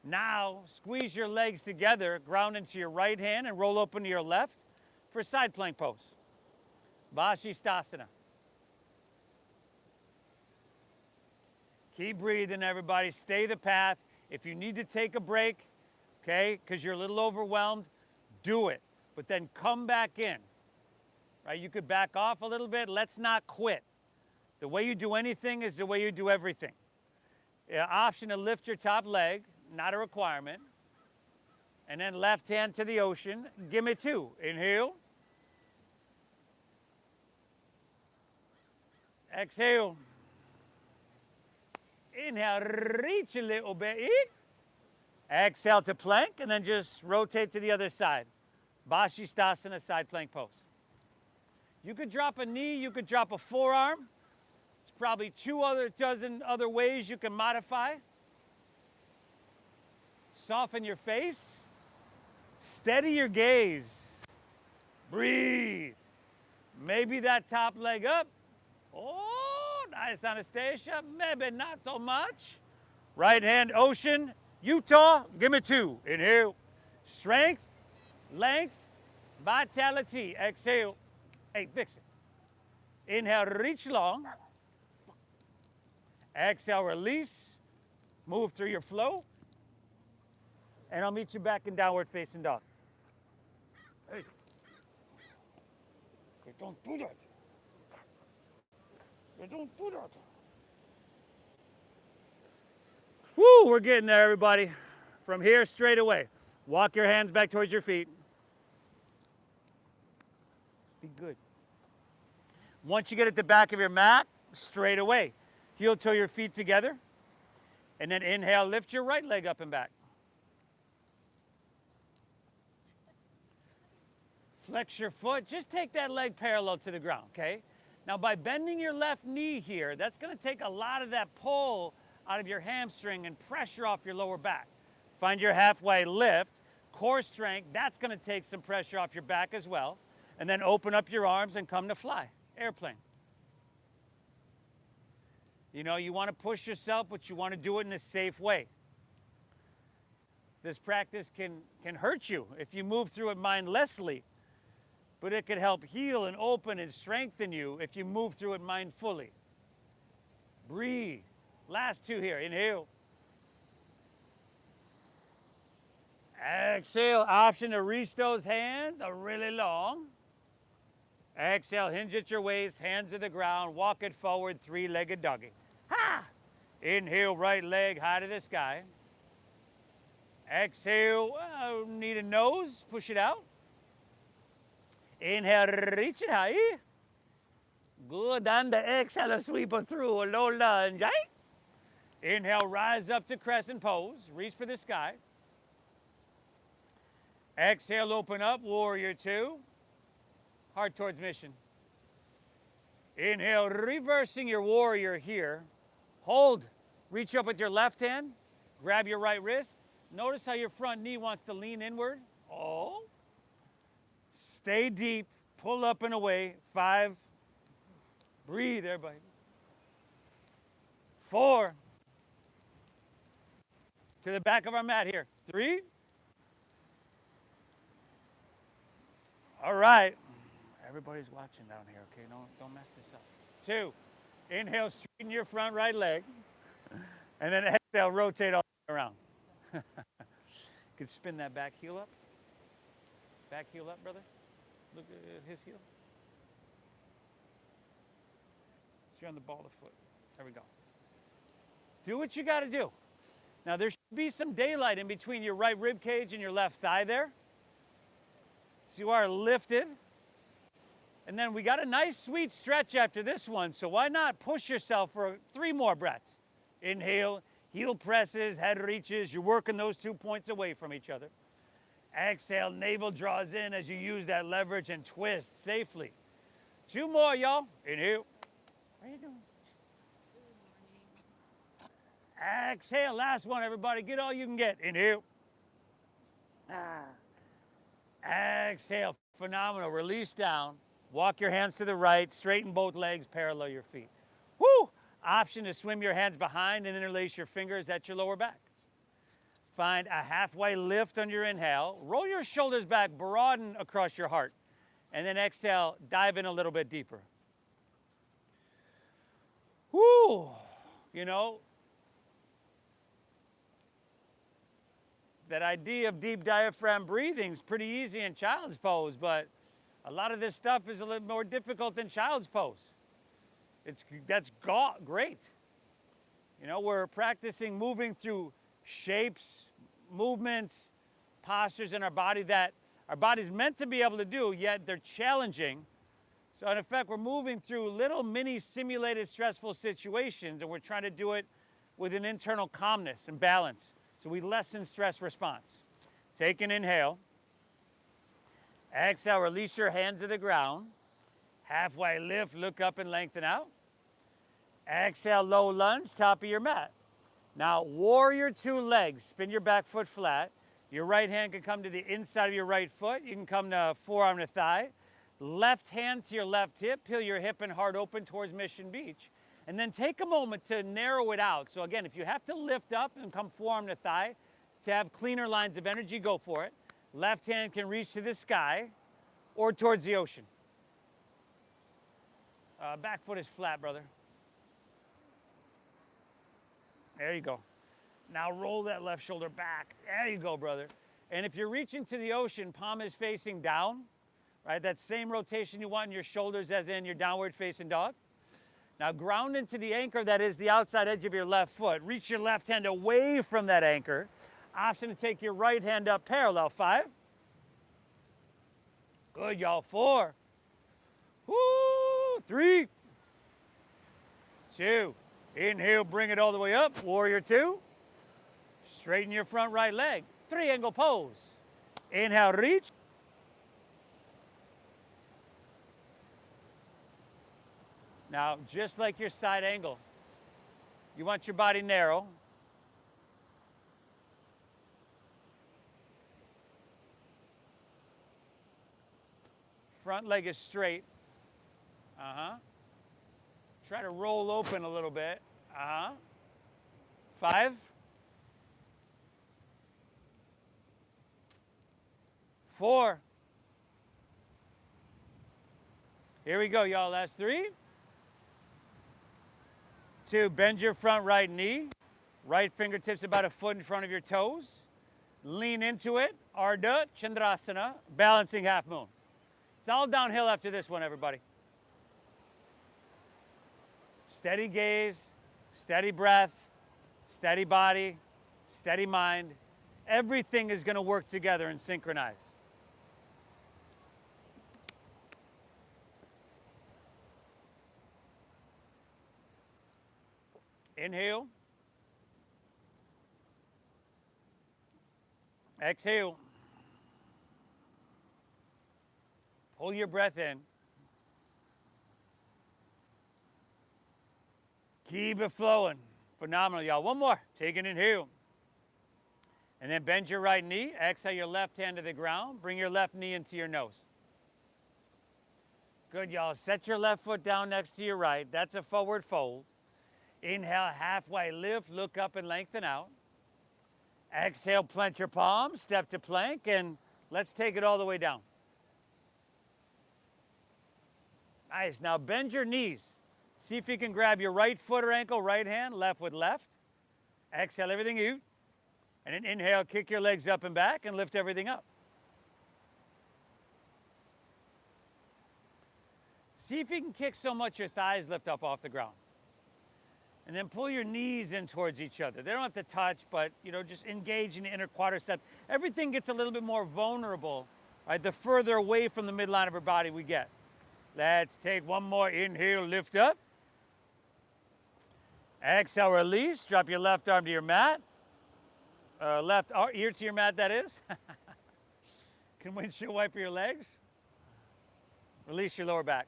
Now, squeeze your legs together, ground into your right hand and roll open to your left for side plank pose. Paragustasana. Keep breathing, everybody. Stay the path. If you need to take a break, okay, because you're a little overwhelmed, do it. But then come back in. Right? You could back off a little bit. Let's not quit. The way you do anything is the way you do everything. Option to lift your top leg, not a requirement. And then left hand to the ocean. Give me 2. Inhale. Exhale. Inhale, reach a little bit. Exhale to plank, and then just rotate to the other side. Paragustasana, side plank pose. You could drop a knee, you could drop a forearm. There's probably 2 dozen other ways you can modify. Soften your face. Steady your gaze. Breathe. Maybe that top leg up. Oh, nice Anastasia. Maybe not so much. Right hand ocean. Utah, give me 2. Inhale. Strength, length, vitality. Exhale. Hey, fix it. Inhale, reach long. Exhale, release. Move through your flow. And I'll meet you back in downward facing dog. Hey. You don't do that. You don't do that. Woo, we're getting there, everybody. From here, straight away. Walk your hands back towards your feet. Be good. Once you get at the back of your mat, straight away. Heel toe your feet together. And then inhale, lift your right leg up and back. Flex your foot. Just take that leg parallel to the ground, okay? Now, by bending your left knee here, that's going to take a lot of that pull out of your hamstring and pressure off your lower back. Find your halfway lift, core strength. That's going to take some pressure off your back as well. And then open up your arms and come to fly, airplane. You know, you want to push yourself, but you want to do it in a safe way. This practice can hurt you if you move through it mindlessly, but it can help heal and open and strengthen you if you move through it mindfully. Breathe. Last 2 here. Inhale. Exhale. Option to reach those hands a really long. Exhale. Hinge at your waist. Hands to the ground. Walk it forward. 3-legged doggy. Ha! Inhale. Right leg high to the sky. Exhale. Need a nose. Push it out. Inhale. Reach it high. Good. And the exhale. Sweep it through. A low lunge. Inhale, rise up to crescent pose. Reach for the sky. Exhale, open up, warrior 2. Heart towards mission. Inhale, reversing your warrior here. Hold. Reach up with your left hand. Grab your right wrist. Notice how your front knee wants to lean inward. Oh. Stay deep. Pull up and away. 5. Breathe, everybody. 4. To the back of our mat here. 3. All right. Everybody's watching down here, okay? Don't mess this up. 2. Inhale, straighten your front right leg. And then exhale, rotate all the way around. You can spin that back heel up. Back heel up, brother. Look at his heel. You're on the ball of the foot. There we go. Do what you got to do. Now, there should be some daylight in between your right rib cage and your left thigh there. So you are lifted. And then we got a nice, sweet stretch after this one. So why not push yourself for 3 more breaths? Inhale, heel presses, head reaches. You're working those 2 points away from each other. Exhale, navel draws in as you use that leverage and twist safely. 2 more, y'all. Inhale. How you doing? Exhale, last one, everybody. Get all you can get. Inhale. Exhale, phenomenal. Release down. Walk your hands to the right. Straighten both legs, parallel your feet. Woo! Option to swim your hands behind and interlace your fingers at your lower back. Find a halfway lift on your inhale. Roll your shoulders back, broaden across your heart. And then exhale, dive in a little bit deeper. Woo! You know, that idea of deep diaphragm breathing is pretty easy in child's pose, but a lot of this stuff is a little more difficult than child's pose. That's great. You know, we're practicing moving through shapes, movements, postures in our body that our body's meant to be able to do, yet they're challenging. So in effect, we're moving through little mini simulated stressful situations, and we're trying to do it with an internal calmness and balance. So we lessen stress response. Take an inhale. Exhale, release your hands to the ground. Halfway lift, look up and lengthen out. Exhale, low lunge, top of your mat. Now, warrior two legs. Spin your back foot flat. Your right hand can come to the inside of your right foot. You can come to forearm to thigh. Left hand to your left hip. Peel your hip and heart open towards Mission Beach. And then take a moment to narrow it out. So again, if you have to lift up and come forearm to thigh to have cleaner lines of energy, go for it. Left hand can reach to the sky or towards the ocean. Back foot is flat, brother. There you go. Now roll that left shoulder back. There you go, brother. And if you're reaching to the ocean, palm is facing down, right? That same rotation you want in your shoulders as in your downward facing dog. Now ground into the anchor that is the outside edge of your left foot. Reach your left hand away from that anchor. Option to take your right hand up parallel. 5. Good, y'all. 4. Woo! 3. 2. Inhale, bring it all the way up. Warrior 2. Straighten your front right leg. Triangle pose. Inhale, reach. Now, just like your side angle, you want your body narrow. Front leg is straight. Try to roll open a little bit. 5. 4. Here we go, y'all. Last 3. 2. Bend your front right knee. Right fingertips about a foot in front of your toes. Lean into it. Arda, Chandrasana, balancing half moon. It's all downhill after this one, everybody. Steady gaze, steady breath, steady body, steady mind. Everything is going to work together and synchronize. Inhale. Exhale. Pull your breath in. Keep it flowing. Phenomenal, y'all. One more. Take an inhale. And then bend your right knee. Exhale your left hand to the ground. Bring your left knee into your nose. Good, y'all. Set your left foot down next to your right. That's a forward fold. Inhale, halfway lift. Look up and lengthen out. Exhale, plant your palms. Step to plank. And let's take it all the way down. Nice. Now bend your knees. See if you can grab your right foot or ankle, right hand, left with left. Exhale everything out. And then inhale, kick your legs up and back and lift everything up. See if you can kick so much your thighs lift up off the ground. And then pull your knees in towards each other. They don't have to touch, but just engage in the inner quadricep. Everything gets a little bit more vulnerable, right? The further away from the midline of our body we get. Let's take one more inhale, lift up. Exhale, release. Drop your left arm to your mat. Left ear to your mat, that is. Can windshield wiper your legs. Release your lower back.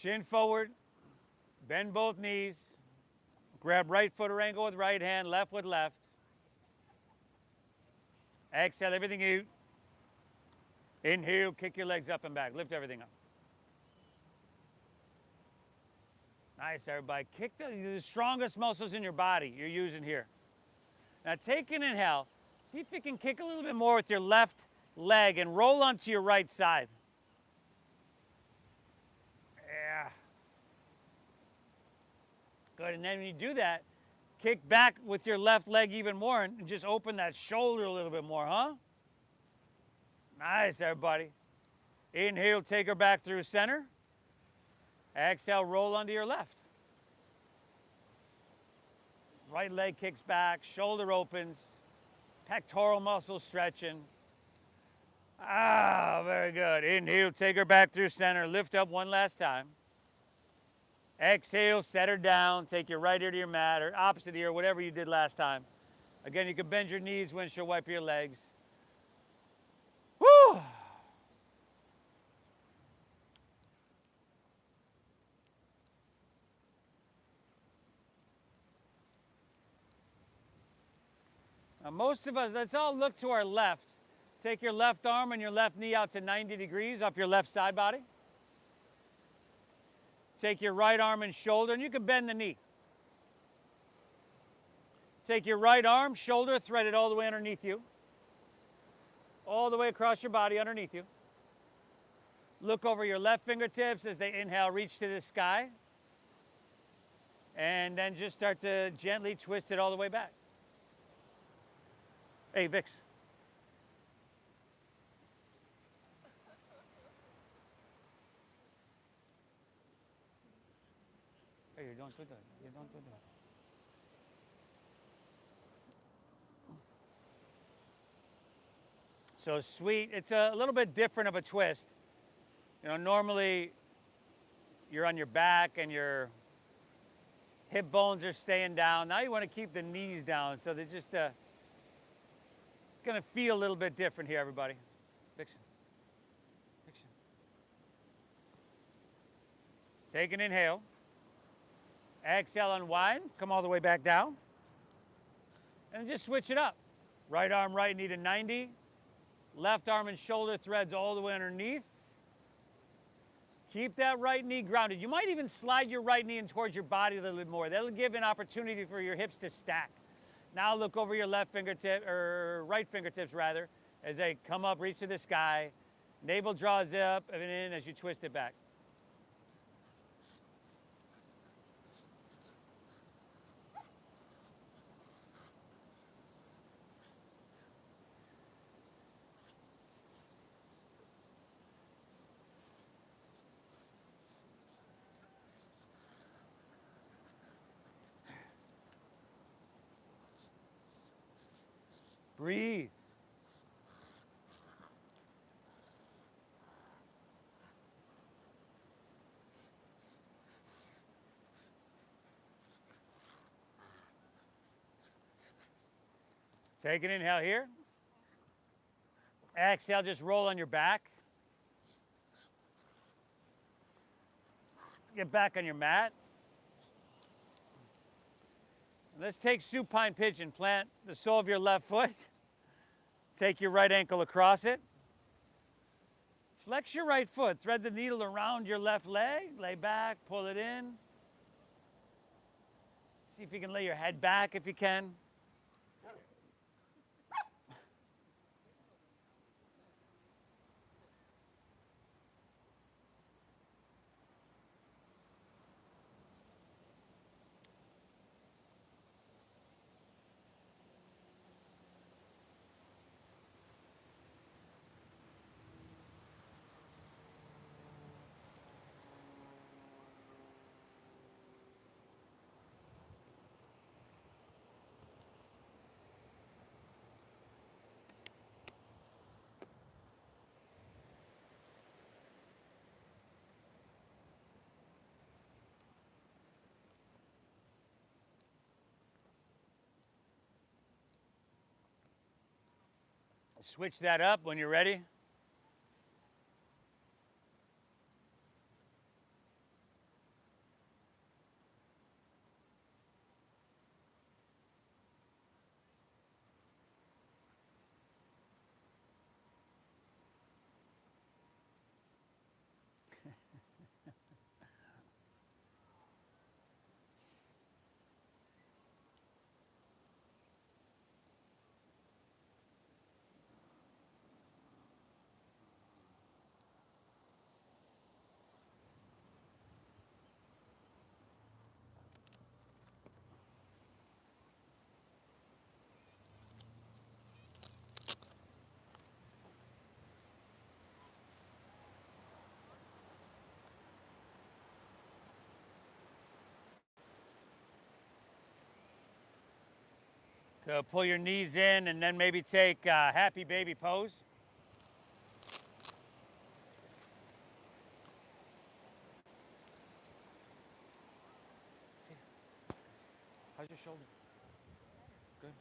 Chin forward. Bend both knees. Grab right foot or ankle with right hand, left with left. Exhale everything out. Inhale, kick your legs up and back. Lift everything up. Nice, everybody. Kick the strongest muscles in your body you're using here. Now take an inhale. See if you can kick a little bit more with your left leg and roll onto your right side. Yeah. Good, and then when you do that, Kick back with your left leg even more and just open that shoulder a little bit more, huh? Nice, everybody. Inhale, take her back through center. Exhale, roll onto your left. Right leg kicks back, shoulder opens, pectoral muscle stretching. Ah, very good. Inhale, take her back through center. Lift up one last time. Exhale, set her down. Take your right ear to your mat or opposite ear, whatever you did last time. Again, you can bend your knees, windshield wiper your legs. Woo! Now, most of us, let's all look to our left. Take your left arm and your left knee out to 90 degrees off your left side body. Take your right arm and shoulder, and you can bend the knee. Take your right arm, shoulder, thread it all the way underneath you. All the way across your body underneath you. Look over your left fingertips as they inhale, reach to the sky. And then just start to gently twist it all the way back. Hey, Vix. Hey, you don't do that. You don't do that. So sweet. It's a little bit different of a twist. You know, normally you're on your back and your hip bones are staying down. Now you want to keep the knees down, so they just it's going to feel a little bit different here, everybody. Vixen. Vixen. Take an inhale. Exhale, unwind. Come all the way back down. And just switch it up. Right arm, right knee to 90. Left arm and shoulder threads all the way underneath. Keep that right knee grounded. You might even slide your right knee in towards your body a little bit more. That'll give an opportunity for your hips to stack. Now look over your left fingertip, or right fingertips rather, as they come up, reach to the sky. Navel draws up and in as you twist it back. Breathe. Take an inhale here. Exhale, just roll on your back. Get back on your mat. Let's take supine pigeon. Plant the sole of your left foot. Take your right ankle across it. Flex your right foot. Thread the needle around your left leg. Lay back, pull it in. See if you can lay your head back if you can. Switch that up when you're ready. Good. Pull your knees in and then maybe take happy baby pose. How's your shoulder? Good.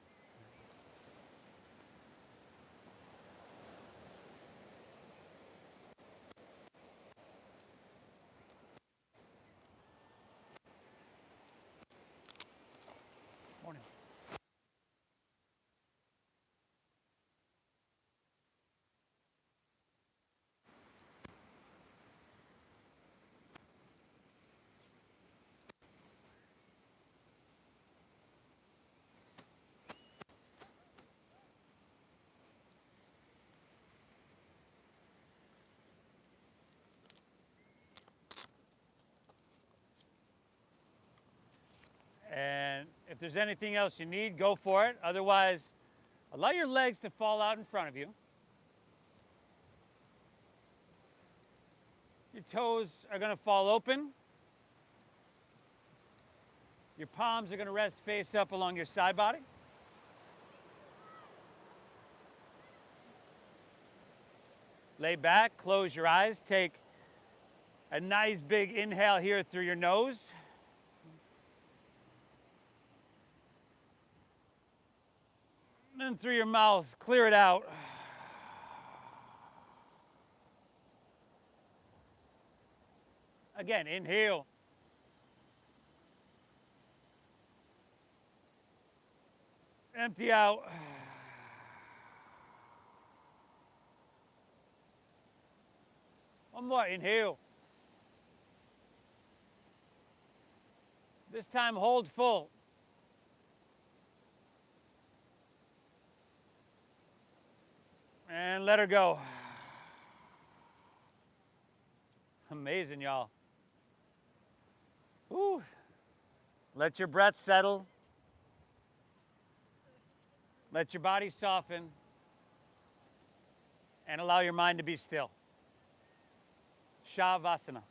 Morning. And if there's anything else you need, go for it. Otherwise, allow your legs to fall out in front of you. Your toes are going to fall open. Your palms are going to rest face up along your side body. Lay back, close your eyes, take a nice big inhale here through your nose. And then through your mouth, clear it out. Again, inhale. Empty out. One more, inhale. This time hold full. And let her go. Amazing, y'all. Woo. Let your breath settle. Let your body soften. And allow your mind to be still. Shavasana.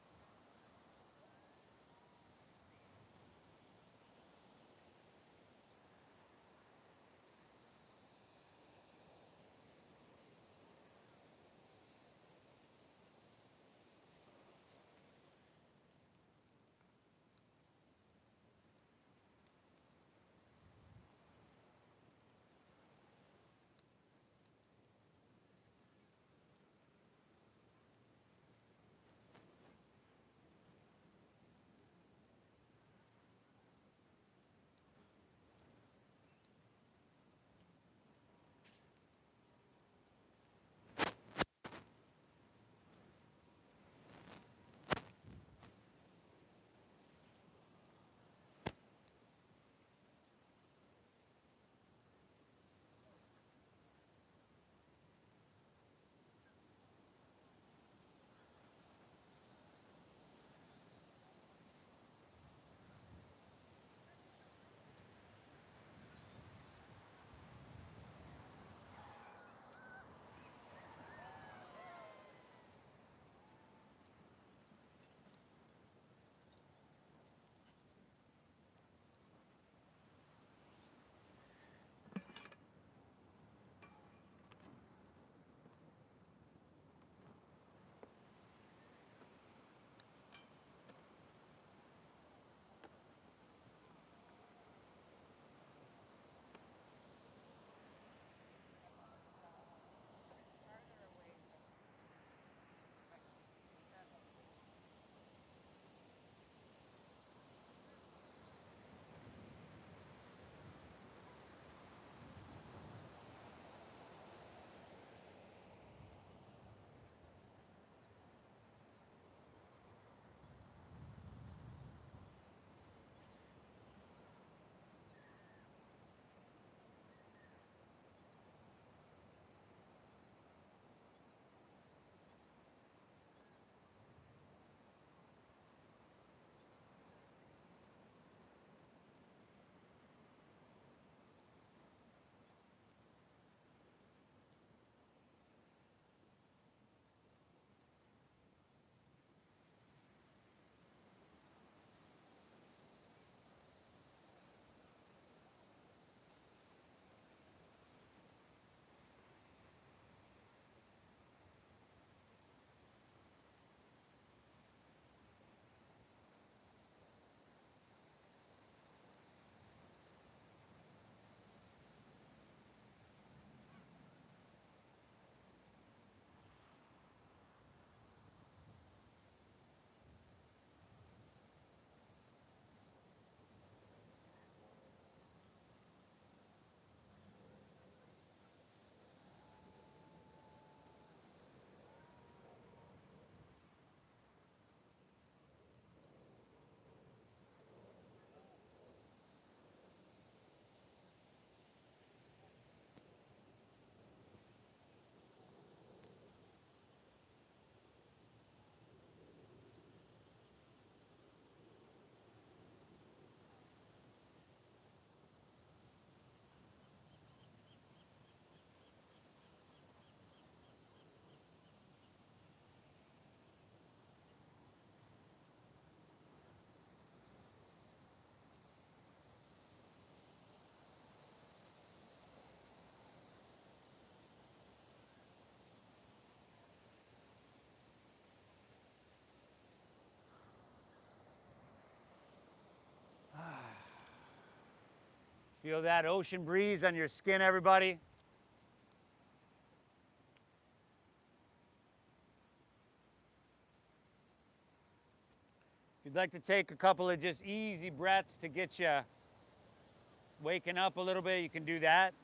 Feel that ocean breeze on your skin, everybody. If you'd like to take a couple of just easy breaths to get you waking up a little bit, you can do that.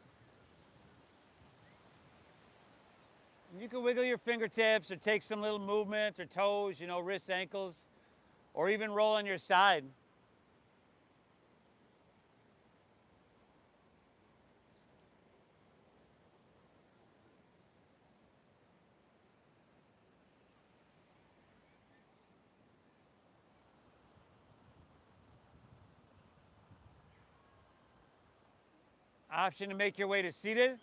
You can wiggle your fingertips or take some little movements or toes, you know, wrists, ankles, or even roll on your side. Option to make your way to seated.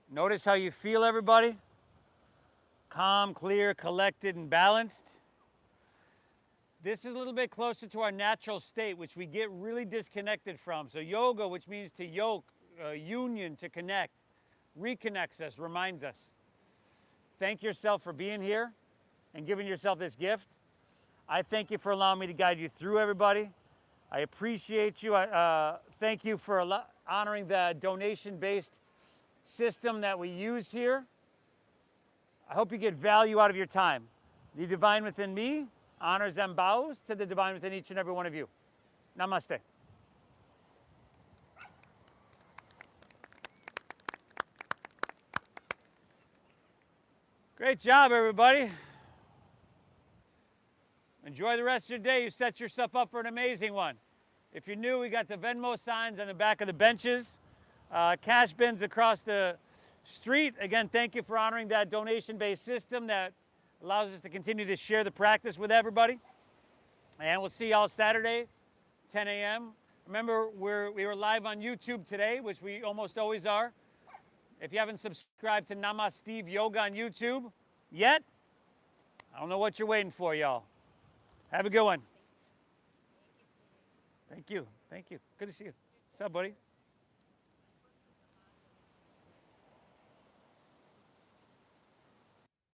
Notice how you feel, everybody. Calm, clear, collected, and balanced. This is a little bit closer to our natural state, which we get really disconnected from. So yoga, which means to yoke, union, to connect, reconnects us, reminds us. Thank yourself for being here and giving yourself this gift. I thank you for allowing me to guide you through, everybody. I appreciate you. Thank you for honoring the donation-based system that we use here. I hope you get value out of your time. The divine within me honors and bows to the divine within each and every one of you. Namaste. Great job, everybody. Enjoy the rest of your day. You set yourself up for an amazing one. If you're new, we got the Venmo signs on the back of the benches. Cash bins across the street. Again, thank you for honoring that donation-based system that allows us to continue to share the practice with everybody. And we'll see y'all Saturday, 10 a.m. Remember, we were live on YouTube today, which we almost always are. If you haven't subscribed to Namaste Yoga on YouTube yet, I don't know what you're waiting for, y'all. Have a good one. Thank you. Thank you. Good to see you. What's up, buddy?